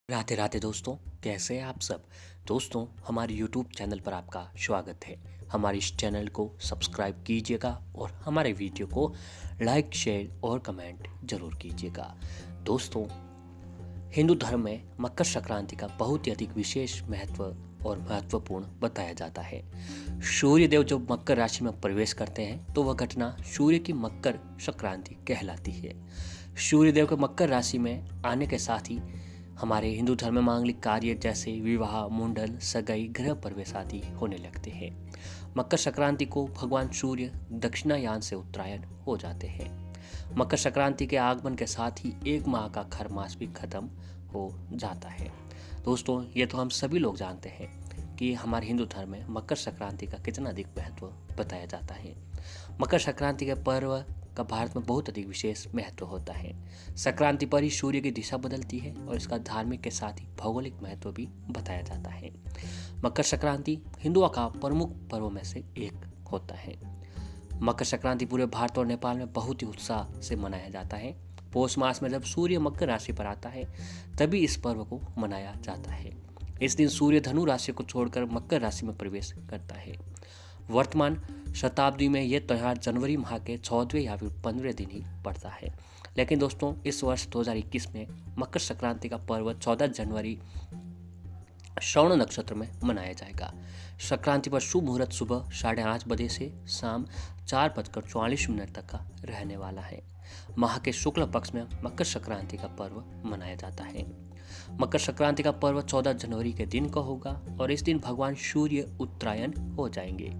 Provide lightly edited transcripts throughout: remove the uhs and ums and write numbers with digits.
राधे राधे दोस्तों, कैसे हैं आप सब। दोस्तों, हमारे YouTube चैनल पर आपका स्वागत है। हमारे इस चैनल को सब्सक्राइब कीजिएगा और हमारे वीडियो को लाइक, शेयर और कमेंट जरूर कीजिएगा। दोस्तों, हिंदू धर्म में मकर संक्रांति का बहुत ही अधिक विशेष महत्व और महत्वपूर्ण बताया जाता है। सूर्य देव जब मकर राशि में प्रवेश करते हैं तो वह घटना सूर्य की मकर संक्रांति कहलाती है। सूर्य देव के मकर राशि में आने के साथ ही हमारे हिंदू धर्म में मांगलिक कार्य जैसे विवाह, मुंडन, सगाई, गृह प्रवेश आदि होने लगते हैं। मकर संक्रांति को भगवान सूर्य दक्षिणायन से उत्तरायण हो जाते हैं। मकर संक्रांति के आगमन के साथ ही एक माह का खरमास भी खत्म हो जाता है। दोस्तों, ये तो हम सभी लोग जानते हैं कि हमारे हिंदू धर्म में मकर संक्रांति का कितना अधिक महत्व बताया जाता है। मकर संक्रांति के पर्व का भारत में बहुत अधिक विशेष महत्व होता है। संक्रांति पर ही सूर्य की दिशा बदलती है और इसका धार्मिक के साथ ही भौगोलिक महत्व भी बताया जाता है। मकर संक्रांति हिंदुओं का प्रमुख पर्वों में से एक होता है। मकर संक्रांति पूरे भारत और नेपाल में बहुत ही उत्साह से मनाया जाता है। पौष मास में जब सूर्य मकर राशि पर आता है तभी इस पर्व को मनाया जाता है। इस दिन सूर्य धनु राशि को छोड़कर मकर राशि में प्रवेश करता है। वर्तमान शताब्दी में यह त्यौहार जनवरी माह के 14वें या फिर 15वें दिन ही पड़ता है। लेकिन दोस्तों, इस वर्ष 2021 में मकर संक्रांति का पर्व 14 जनवरी श्रवण नक्षत्र में मनाया जाएगा। संक्रांति पर शुभ मुहूर्त सुबह 8:30 बजे से शाम 4:44 तक का रहने वाला है। माह के शुक्ल पक्ष में मकर संक्रांति का पर्व मनाया जाता है। मकर संक्रांति का पर्व 14 जनवरी के दिन का होगा और इस दिन भगवान सूर्य उत्तरायण हो जाएंगे।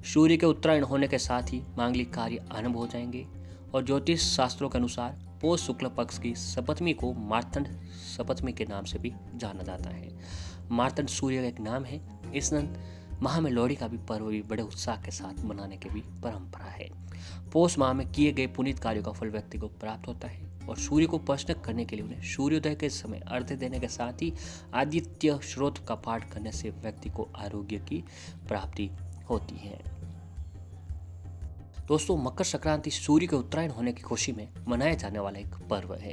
सूर्य के उत्तरायण होने के साथ ही मांगलिक कार्य आरंभ हो जाएंगे और ज्योतिष शास्त्रों के अनुसार पौष शुक्ल पक्ष की सप्तमी को मार्तंड सप्तमी के नाम से भी जाना जाता है। मार्तंड सूर्य का एक नाम है। इस माह में लोहड़ी का भी पर्व भी बड़े उत्साह के साथ मनाने की भी परंपरा है। पौष माह में किए गए पुनीत कार्यों का फल व्यक्ति को प्राप्त होता है और सूर्य को प्रश्न करने के लिए उन्हें सूर्योदय के समय अर्घ्य देने के साथ ही आदित्य स्रोत का पाठ करने से व्यक्ति को आरोग्य की प्राप्ति होती है। दोस्तों, मकर संक्रांति सूर्य के उत्तरायण होने की खुशी में मनाया जाने वाला एक पर्व है।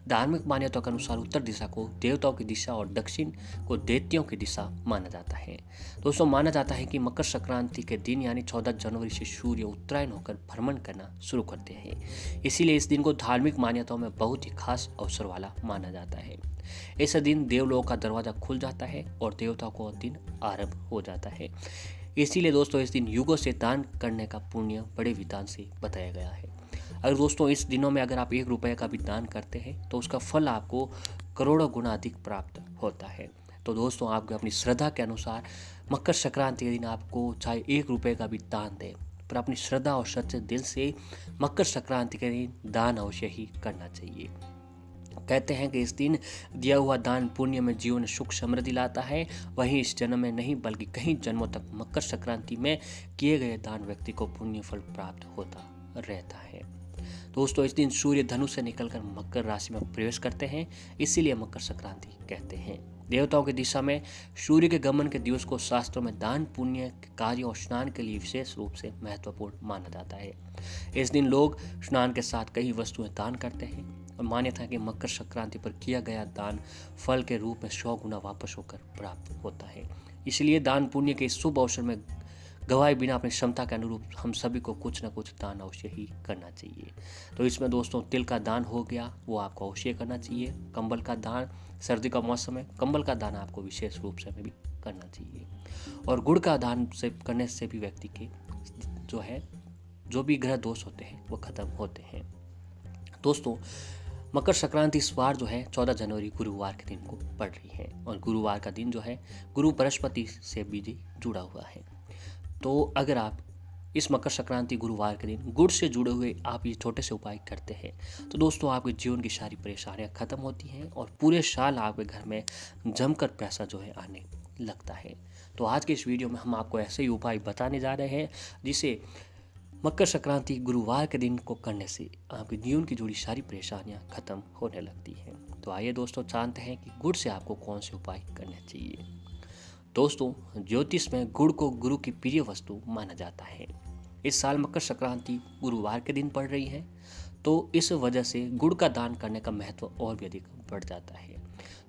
धार्मिक मान्यताओं के अनुसार उत्तर दिशा को देवताओं की दिशा और दक्षिण को दैत्यों की दिशा माना जाता है। दोस्तों, माना जाता है कि मकर संक्रांति के दिन यानी 14 जनवरी से सूर्य उत्तरायण होकर भ्रमण करना शुरू करते हैं। इसीलिए इस दिन को धार्मिक मान्यताओं में बहुत ही खास अवसर वाला माना जाता है। इस दिन देवलोक का दरवाजा खुल जाता है और देवताओं को दिन आरंभ हो जाता है। इसीलिए दोस्तों, इस दिन युगों से दान करने का पुण्य बड़े विधान से बताया गया है। अगर दोस्तों इस दिनों में अगर आप 1 रुपये का भी दान करते हैं तो उसका फल आपको करोड़ों गुना अधिक प्राप्त होता है। तो दोस्तों, आप अपनी श्रद्धा के अनुसार मकर संक्रांति के दिन आपको चाहे 1 रुपये का भी दान दें, पर अपनी श्रद्धा और सच्चे दिल से मकर संक्रांति के दिन दान अवश्य ही करना चाहिए। कहते हैं कि इस दिन दिया हुआ दान पुण्य में जीवन सुख समृद्धि लाता है। वहीं इस जन्म में नहीं बल्कि कई जन्मों तक मकर संक्रांति में किए गए दान व्यक्ति को पुण्य फल प्राप्त होता रहता है। दोस्तों, इस दिन सूर्य धनु से निकलकर मकर राशि में प्रवेश करते हैं, इसीलिए मकर संक्रांति कहते हैं। देवताओं की दिशा में सूर्य के गमन के दिवस को शास्त्रों में दान पुण्य कार्य और स्नान के लिए विशेष रूप से महत्वपूर्ण माना जाता है। इस दिन लोग स्नान के साथ कई वस्तुएं दान करते हैं और मान्यता है कि मकर संक्रांति पर किया गया दान फल के रूप में 100 गुना वापस होकर प्राप्त होता है। इसलिए दान पुण्य के इस शुभ अवसर में गवाए बिना अपनी क्षमता के अनुरूप हम सभी को कुछ न कुछ दान अवश्य ही करना चाहिए। तो इसमें दोस्तों तिल का दान हो गया, वो आपको अवश्य करना चाहिए। कंबल का दान, सर्दी का मौसम है, कंबल का दान आपको विशेष रूप से भी करना चाहिए। और गुड़ का दान से करने से भी व्यक्ति के जो भी ग्रह दोष होते हैं वो खत्म होते हैं। दोस्तों, मकर संक्रांति इस बार 14 जनवरी गुरुवार के दिन को पड़ रही है और गुरुवार का दिन गुरु बृहस्पति से भी जुड़ा हुआ है। तो अगर आप इस मकर संक्रांति गुरुवार के दिन गुड़ से जुड़े हुए आप ये छोटे से उपाय करते हैं तो दोस्तों आपके जीवन की सारी परेशानियां खत्म होती हैं और पूरे साल आपके घर में जमकर पैसा आने लगता है। तो आज के इस वीडियो में हम आपको ऐसे ही उपाय बताने जा रहे हैं जिसे मकर संक्रांति गुरुवार के दिन को करने से आपके जीवन की जुड़ी सारी परेशानियां खत्म होने लगती हैं। तो आइए दोस्तों जानते हैं कि गुड़ से आपको कौन से उपाय करने चाहिए। दोस्तों, ज्योतिष में गुड़ को गुरु की प्रिय वस्तु माना जाता है। इस साल मकर संक्रांति गुरुवार के दिन पड़ रही है तो इस वजह से गुड़ का दान करने का महत्व और भी अधिक बढ़ जाता है।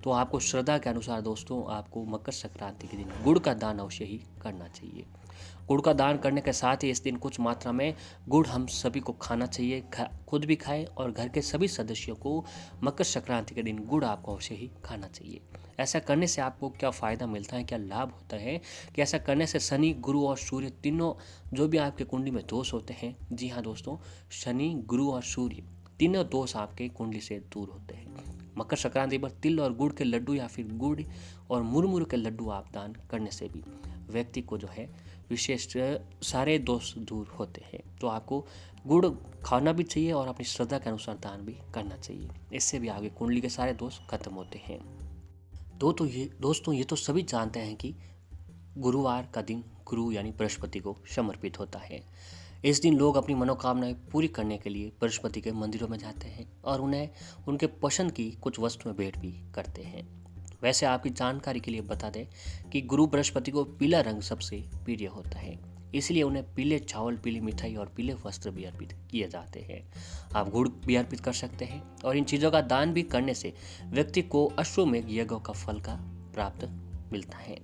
तो आपको श्रद्धा के अनुसार दोस्तों आपको मकर संक्रांति के दिन गुड़ का दान अवश्य ही करना चाहिए। गुड़ का दान करने के साथ ही इस दिन कुछ मात्रा में गुड़ हम सभी को खाना चाहिए, खुद भी खाएं और घर के सभी सदस्यों को मकर संक्रांति के दिन गुड़ आपको अवश्य ही खाना चाहिए। ऐसा करने से आपको क्या फ़ायदा मिलता है, क्या लाभ होता है कि ऐसा करने से शनि, गुरु और सूर्य तीनों जो भी आपके कुंडली में दोष होते हैं, जी हाँ दोस्तों, शनि, गुरु और सूर्य तीनों दोष आपके कुंडली से दूर होते हैं। मकर संक्रांति पर तिल और गुड़ के लड्डू या फिर गुड़ और मुरमुर के लड्डू आप दान करने से भी व्यक्ति को जो है विशेष सारे दोष दूर होते हैं। तो आपको गुड़ खाना भी चाहिए और अपनी श्रद्धा के अनुसार दान भी करना चाहिए। इससे भी आगे कुंडली के सारे दोष खत्म होते हैं। दोस्तों ये तो सभी जानते हैं कि गुरुवार का दिन गुरु यानी बृहस्पति को समर्पित होता है। इस दिन लोग अपनी मनोकामनाएं पूरी करने के लिए बृहस्पति के मंदिरों में जाते हैं और उन्हें उनके पसंद की कुछ वस्तुएं भेंट भी करते हैं। वैसे आपकी जानकारी के लिए बता दें कि गुरु बृहस्पति को पीला रंग सबसे प्रिय होता है, इसलिए उन्हें पीले चावल, पीली मिठाई और पीले वस्त्र भी अर्पित किए जाते हैं। आप गुड़ भी अर्पित कर सकते हैं और इन चीज़ों का दान भी करने से व्यक्ति को अश्वमेघ यज्ञ का फल का प्राप्त मिलता है।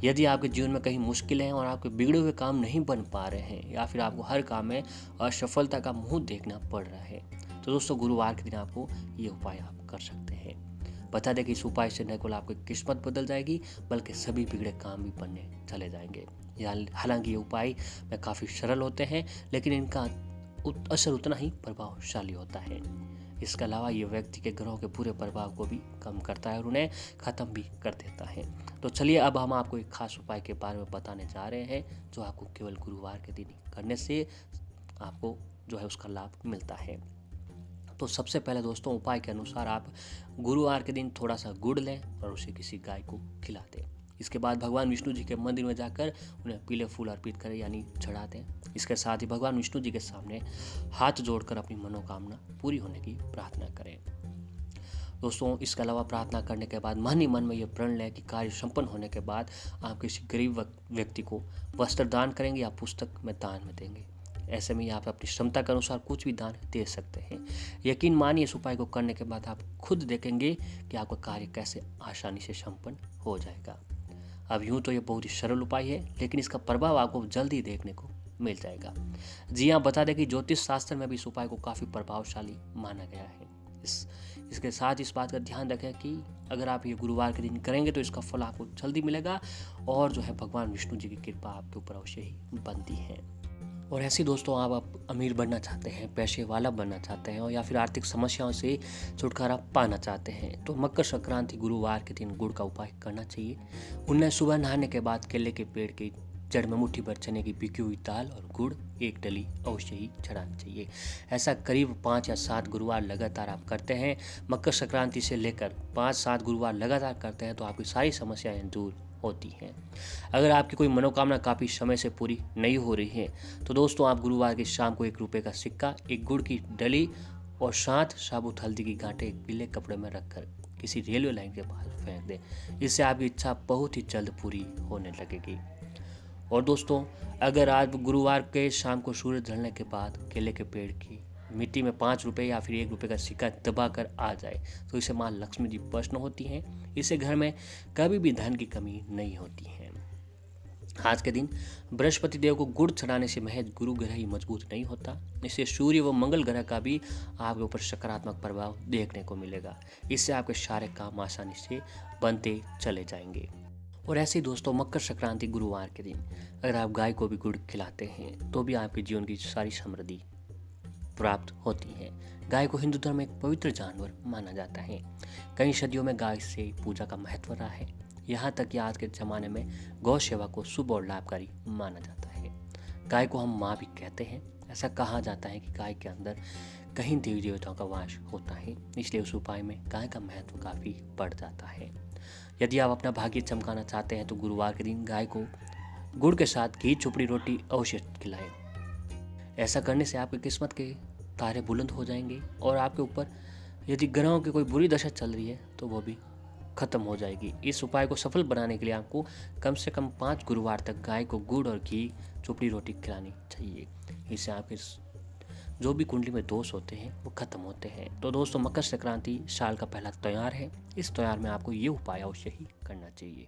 यदि आपके जीवन में कहीं मुश्किलें हैं और आपके बिगड़े हुए काम नहीं बन पा रहे हैं या फिर आपको हर काम में असफलता का मुंह देखना पड़ रहा है, तो दोस्तों गुरुवार के दिन आपको ये उपाय आप कर सकते हैं। बता दें कि इस उपाय से न केवल आपकी किस्मत बदल जाएगी बल्कि सभी बिगड़े काम भी बनने चले जाएंगे। हालांकि ये उपाय में काफ़ी सरल होते हैं लेकिन इनका असर उतना ही प्रभावशाली होता है। इसके अलावा ये व्यक्ति के ग्रहों के पूरे प्रभाव को भी कम करता है और उन्हें ख़त्म भी कर देता है। तो चलिए अब हम आपको एक खास उपाय के बारे में बताने जा रहे हैं जो आपको केवल गुरुवार के दिन करने से आपको जो है उसका लाभ मिलता है। तो सबसे पहले दोस्तों उपाय के अनुसार आप गुरुवार के दिन थोड़ा सा गुड़ लें और उसे किसी गाय को खिला दें। इसके बाद भगवान विष्णु जी के मंदिर में जाकर उन्हें पीले फूल अर्पित करें यानी चढ़ा दें। इसके साथ ही भगवान विष्णु जी के सामने हाथ जोड़कर अपनी मनोकामना पूरी होने की प्रार्थना करें। दोस्तों इसके अलावा प्रार्थना करने के बाद मन ही मन में ये प्रण लें कि कार्य संपन्न होने के बाद आप किसी गरीब व्यक्ति को वस्त्र दान करेंगे या पुस्तक में दान में देंगे। ऐसे में आप अपनी क्षमता के अनुसार कुछ भी दान दे सकते हैं। यकीन मानिए इस उपाय को करने के बाद आप खुद देखेंगे कि आपका कार्य कैसे आसानी से संपन्न हो जाएगा। अब यूँ तो ये बहुत ही सरल उपाय है लेकिन इसका प्रभाव आपको जल्दी देखने को मिल जाएगा। जी हाँ, बता दें कि ज्योतिष शास्त्र में भी इस उपाय को काफ़ी प्रभावशाली माना गया है। इसके साथ इस बात का ध्यान रखें कि अगर आप ये गुरुवार के दिन करेंगे तो इसका फल आपको जल्दी मिलेगा और जो है भगवान विष्णु जी की कृपा आपके ऊपर अवश्य ही बनती है। और ऐसे दोस्तों आप अमीर बनना चाहते हैं, पैसे वाला बनना चाहते हैं और या फिर आर्थिक समस्याओं से छुटकारा पाना चाहते हैं तो मकर संक्रांति गुरुवार के दिन गुड़ का उपाय करना चाहिए। उन्हें सुबह नहाने के बाद केले के पेड़ की जड़ में मुट्ठी भर चने की पिकी हुई दाल और गुड़ एक डली अवश्य ही चढ़ानी चाहिए। ऐसा करीब 5 या 7 गुरुवार लगातार आप करते हैं, मकर संक्रांति से लेकर 5-7 गुरुवार लगातार करते हैं तो आपकी सारी समस्याएं दूर होती हैं। अगर आपकी कोई मनोकामना काफ़ी समय से पूरी नहीं हो रही है तो दोस्तों आप गुरुवार की शाम को 1 रुपये का सिक्का, एक गुड़ की डली और 7 साबुत हल्दी की गांठें एक पीले कपड़े में रखकर किसी रेलवे लाइन के पास फेंक दें। इससे आपकी इच्छा बहुत ही जल्द पूरी होने लगेगी। और दोस्तों अगर आज गुरुवार के शाम को सूरज ढलने के बाद केले के पेड़ की मिट्टी में 5 रुपये या फिर 1 रुपये का सिक्का दबा कर आ जाए तो इसे माँ लक्ष्मी जी प्रसन्न होती हैं। इससे घर में कभी भी धन की कमी नहीं होती है। आज के दिन बृहस्पति देव को गुड़ चढ़ाने से महज गुरु ग्रह ही मजबूत नहीं होता, इससे सूर्य व मंगल ग्रह का भी आपके ऊपर सकारात्मक प्रभाव देखने को मिलेगा। इससे आपके सारे काम आसानी से बनते चले जाएंगे। और ऐसे ही दोस्तों मकर संक्रांति गुरुवार के दिन अगर आप गाय को भी गुड़ खिलाते हैं तो भी आपके जीवन की सारी समृद्धि प्राप्त होती है। गाय को हिंदू धर्म में एक पवित्र जानवर माना जाता है। कई सदियों में गाय से पूजा का महत्व रहा है, यहाँ तक कि आज के ज़माने में गौ सेवा को शुभ और लाभकारी माना जाता है। गाय को हम माँ भी कहते हैं। ऐसा कहा जाता है कि गाय के अंदर कहीं देवी देवताओं का वास होता है, इसलिए उस उपाय में गाय का महत्व काफ़ी बढ़ जाता है। यदि आप अपना भाग्य चमकाना चाहते हैं तो गुरुवार के दिन गाय को गुड़ के साथ घी चुपड़ी रोटी अवश्य खिलाएं। ऐसा करने से आपकी किस्मत के तारे बुलंद हो जाएंगे और आपके ऊपर यदि ग्रहों की कोई बुरी दशा चल रही है तो वो भी खत्म हो जाएगी। इस उपाय को सफल बनाने के लिए आपको कम से कम 5 गुरुवार तक गाय को गुड़ और घी चुपड़ी रोटी खिलानी चाहिए। इससे आपके जो भी कुंडली में दोष होते हैं वो खत्म होते हैं। तो दोस्तों, मकर संक्रांति साल का पहला त्योहार है। इस त्योहार में आपको ये उपाय अवश्य ही करना चाहिए।